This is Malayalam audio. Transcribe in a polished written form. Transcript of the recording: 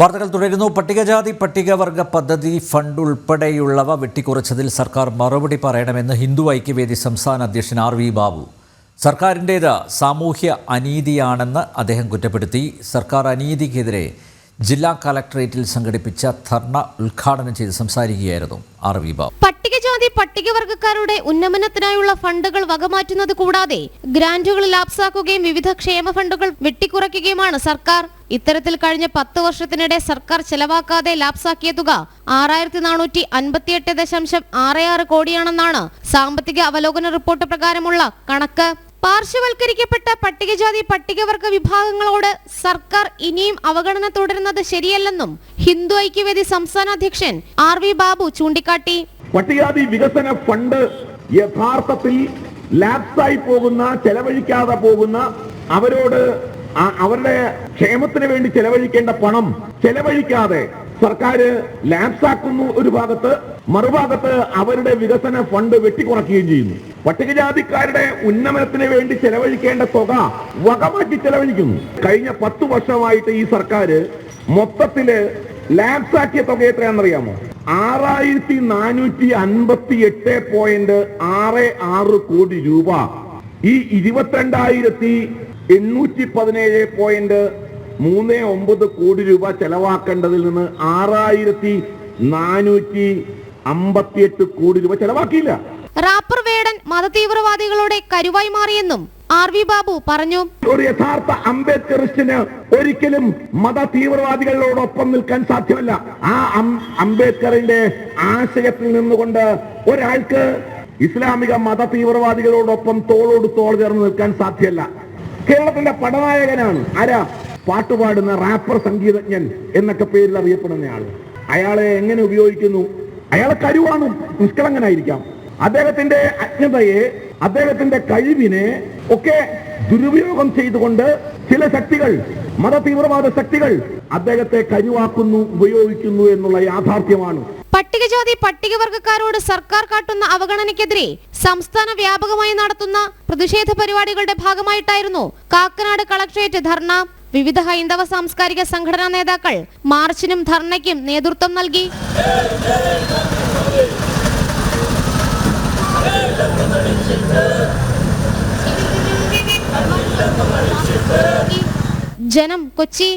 വാർത്തകൾ തുടരുന്നു. പട്ടികജാതി പട്ടികവർഗ പദ്ധതി ഫണ്ട് ഉൾപ്പെടെയുള്ളവ വെട്ടിക്കുറച്ചതിൽ സർക്കാർ മറുപടി പറയണമെന്ന് ഹിന്ദു ഐക്യവേദി സംസ്ഥാന അധ്യക്ഷൻ RV ബാബു. സർക്കാരിൻ്റേത് സാമൂഹ്യ അനീതിയാണെന്ന് അദ്ദേഹം കുറ്റപ്പെടുത്തി. സർക്കാർ അനീതിക്കെതിരെ ജില്ലാ കളക്ടറേറ്റിൽ സംഘടിപ്പിച്ച ധർണ ഉദ്ഘാടനം ചെയ്ത് സംസാരിക്കുകയായിരുന്നു RV ബാബു. പട്ടികജാതി പട്ടികവർഗക്കാരുടെ ഉന്നമനത്തിനായുള്ള ഫണ്ടുകൾ വകമാറ്റുന്നത് കൂടാതെ ഗ്രാന്റുകൾ ലാപ്സാക്കുകയും വിവിധ ക്ഷേമ ഫണ്ടുകൾ വെട്ടിക്കുറയ്ക്കുകയുമാണ് സർക്കാർ. ഇത്തരത്തിൽ കഴിഞ്ഞ 10 വർഷത്തിനിടെ സർക്കാർ ചെലവാക്കാതെ ലാപ്സാക്കിയ തുക 6458.66 കോടിയാണെന്നാണ് സാമ്പത്തിക അവലോകന റിപ്പോർട്ട് പ്രകാരമുള്ള കണക്ക്. പാർശ്വവൽക്കരിക്കപ്പെട്ട പട്ടികജാതി പട്ടികവർഗ വിഭാഗങ്ങളോട് സർക്കാർ ഇനിയും അവഗണന തുടരുന്നത് ശരിയല്ലെന്നും ഹിന്ദു ഐക്യവേദി സംസ്ഥാന അധ്യക്ഷൻ RV ബാബു ചൂണ്ടിക്കാട്ടി. പട്ടികജാതി വികസന ഫണ്ട് യഥാർത്ഥത്തിൽ ലാപ്സായി പോകുന്ന, ചെലവഴിക്കാതെ പോകുന്ന, അവരോട് അവരുടെ ക്ഷേമത്തിന് വേണ്ടി ചെലവഴിക്കേണ്ട പണം ചെലവഴിക്കാതെ സർക്കാർ ലാപ്സാക്കുന്നു ഒരു ഭാഗത്ത്, മറുഭാഗത്ത് അവരുടെ വികസന ഫണ്ട് വെട്ടിക്കുറയ്ക്കുകയും ചെയ്യുന്നു. പട്ടികജാതിക്കാരുടെ ഉന്നമനത്തിന് വേണ്ടി ചെലവഴിക്കേണ്ട തുക വകമാറ്റി ചെലവഴിക്കുന്നു. കഴിഞ്ഞ 10 വർഷമായിട്ട് ഈ സർക്കാർ മൊത്തത്തില് ലാപ്സാക്കിയ തുക എത്രയാണെന്നറിയാമോ? 6458.66 കോടി രൂപ. ഈ 22,817.39 കോടി രൂപ ചെലവാക്കേണ്ടതിൽ നിന്ന് 6,458 കോടി രൂപ ചെലവാക്കിയില്ല. റാപ്പർ വേടൻ മതതീവ്രവാദികളുടെ കരുവായി മാറിയെന്നും RV ബാബു പറഞ്ഞു. ഒരു യഥാർത്ഥ അംബേദ്കറിസ്റ്റിന് ഒരിക്കലും മത തീവ്രവാദികളോടൊപ്പം നിൽക്കാൻ സാധ്യമല്ല. ആ അംബേദ്കറിന്റെ ആശയത്തിൽ നിന്നുകൊണ്ട് ഒരാൾക്ക് ഇസ്ലാമിക മത തീവ്രവാദികളോടൊപ്പം തോളോട് തോൾ ചേർന്ന് നിൽക്കാൻ സാധ്യമല്ല. കേരളത്തിന്റെ പടനായകനാണ് ആരാ? പാട്ടുപാടുന്ന റാപ്പർ സംഗീതജ്ഞൻ എന്നൊക്കെ പേരിൽ അറിയപ്പെടുന്നയാൾ. അയാളെ എങ്ങനെ ഉപയോഗിക്കുന്നു? അയാളെ കരുവാണ്, നിഷ്കളങ്കനായിരിക്കാം. അദ്ദേഹത്തിന്റെ അജ്ഞതയെ, അദ്ദേഹത്തിന്റെ കഴിവിനെ ഒക്കെ ദുരുപയോഗം ചെയ്തുകൊണ്ട് ചില ശക്തികൾ, മത തീവ്രവാദ ശക്തികൾ അദ്ദേഹത്തെ കരുവാക്കുന്നു, ഉപയോഗിക്കുന്നു എന്നുള്ള യാഥാർത്ഥ്യമാണ്. പട്ടികജാതി പട്ടികവർഗക്കാരോട് സർക്കാർ കാട്ടുന്ന അവഗണനയ്ക്കെതിരെ സംസ്ഥാന വ്യാപകമായി നടത്തുന്ന പ്രതിഷേധ പരിപാടികളുടെ ഭാഗമായിട്ടായിരുന്നു കാക്കനാട് കളക്ടറേറ്റ് ധർണ. വിവിധ ഹൈന്ദവ സാംസ്കാരിക സംഘടനാ നേതാക്കൾ മാർച്ചിനും ധർണയ്ക്കും നേതൃത്വം നൽകി. ജനം, കൊച്ചി.